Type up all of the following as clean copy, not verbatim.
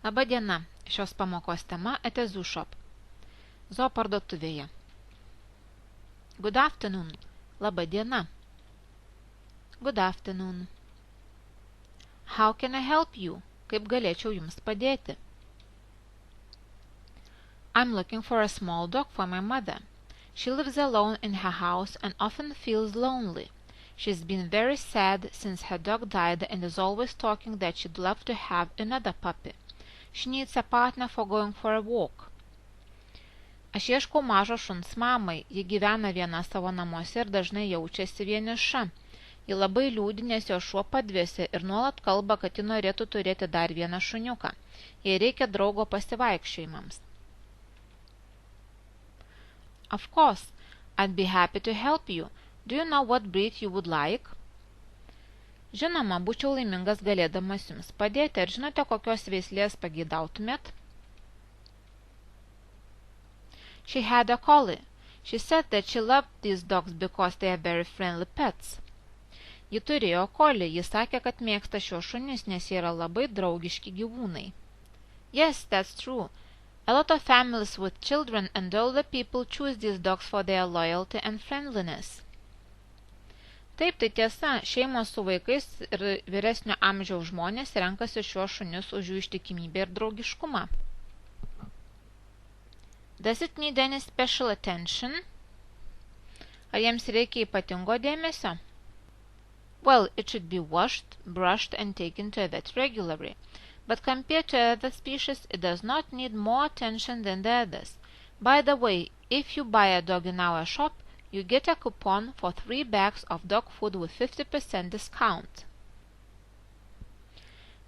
Labą dieną. Šios pamokos tema at a zoo shop. Zoo parduotuvėje. Good afternoon. Labą dieną. Good afternoon. How can I help you? Kaip galėčiau jums padėti? I'm looking for a small dog for my mother. She lives alone in her house and often feels lonely. She's been very sad since her dog died and is always talking that she'd love to have another puppy. She needs a partner for going for a walk. Aš ieškau mažo šuns mamai. Ji gyvena viena savo namuose ir dažnai jaučiasi vieniša. Ji labai liūdi, nes jo šuo padvėsi ir nuolat kalba, kad ji norėtų turėti dar vieną šuniuką. Jai reikia draugo pasivaikščiojimams. Of course, I'd be happy to help you. Do you know what breed you would like? Žinoma, būčiau laimingas galėdamas jums padėti. Ar žinote, kokios veislės pageidautumėt? She had a collie. She said that she loved these dogs because they are very friendly pets. Ji turėjo kolį. Ji sakė, kad mėgsta šios šunis, nes jie yra labai draugiški gyvūnai. Yes, that's true. A lot of families with children and older people choose these dogs for their loyalty and friendliness. Taip, tai tiesa, šeimos su vaikais ir vyresnio amžiaus žmonės renkasi šiuos šunis už jų ištikimybę ir draugiškumą. Does it need any special attention? Ar jiems reikia ypatingo dėmesio? Well, it should be washed, brushed and taken to a vet regularly. But compared to other species, it does not need more attention than the others. By the way, if you buy a dog in our shop, you get a coupon for 3 bags of dog food with 50% discount.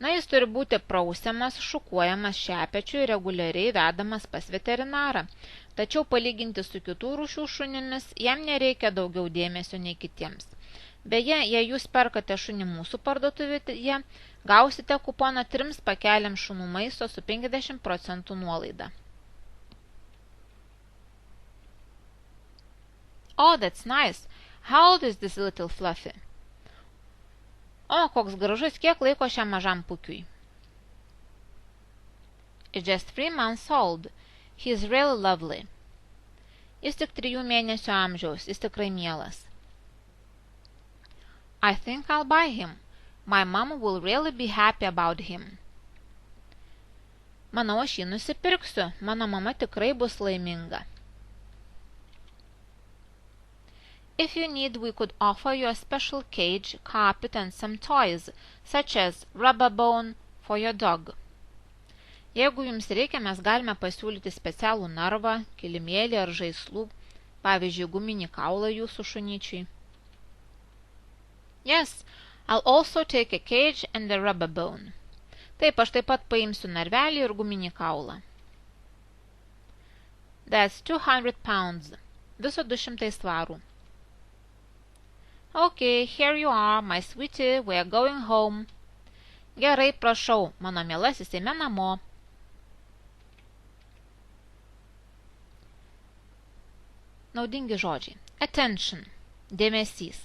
Na, jis turi būti prausiamas, šukuojamas šepečiu ir reguliariai vedamas pas veterinarą. Tačiau palyginti su kitų rūšių šunimis, jam nereikia daugiau dėmesio nei kitiems. Beje, jei jūs perkate šunį mūsų parduotuvėje, gausite kuponą 3 pakeliams šunų maisto su 50% nuolaida. Oh, that's nice. How old is this little Fluffy? O, koks gražus, kiek laiko šiam mažam pukiui? It's just 3 months old. He is really lovely. Jis tik 3 mėnesių amžiaus, jis tikrai mielas. I think I'll buy him. My mom will really be happy about him. Manau, aš jį nusipirksiu. Mano mama tikrai bus laiminga. If you need, we could offer you a special cage, carpet and some toys, such as rubber bone for your dog. Jeigu jums reikia, mes galime pasiūlyti specialų narvą, kilimėlį ar žaislų, pavyzdžiui, guminį kaulą jūsų šunyčiui. Yes, I'll also take a cage and a rubber bone. Taip, aš taip pat paimsiu narvelį ir guminį kaulą. That's 200 pounds. Viso 200 svarų. Okay, here you are, my sweetie, we are going home. Gerai, prašau, mano mielasis, eime namo. Naudingi žodžiai. Attention, dėmesys.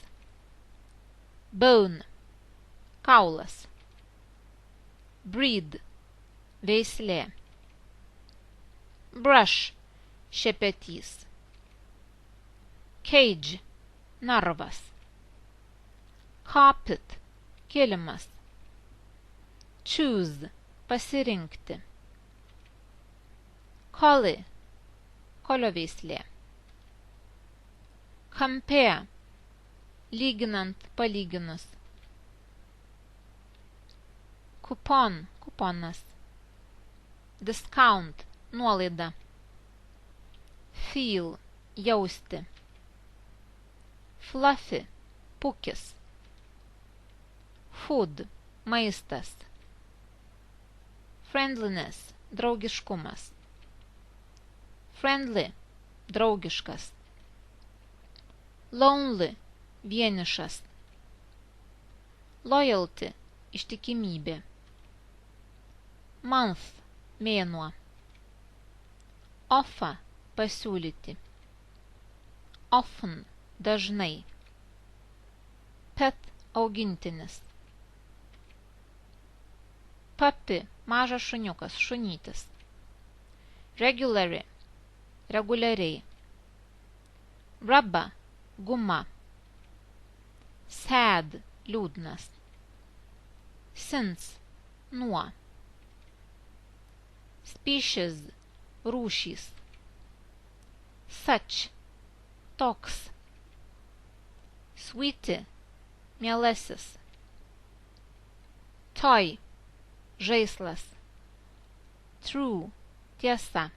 Bone, kaulas. Breed, veislė. Brush, šepetys. Cage, narvas. Carpet, kilimas. Choose, pasirinkti. Collie, kolio veislė. Compare, lyginant, palyginus. Coupon, kuponas. Discount, nuolaida. Feel, jausti. Fluffy, pukis. Food, maistas. Friendliness, draugiškumas. Friendly, draugiškas. Lonely, vienišas. Loyalty, ištikimybė. Month, mėnuo. Offer, pasiūlyti. Often, dažnai. Pet, augintinis. Puppy, mažas šuniukas, šunytis. Regularly, reguliariai. Rubber, guma. Sad, liūdnas. Since, nuo. Species, rūšys. Such, toks. Sweetie, mielasis. Toy, žaislas. True, tiesa.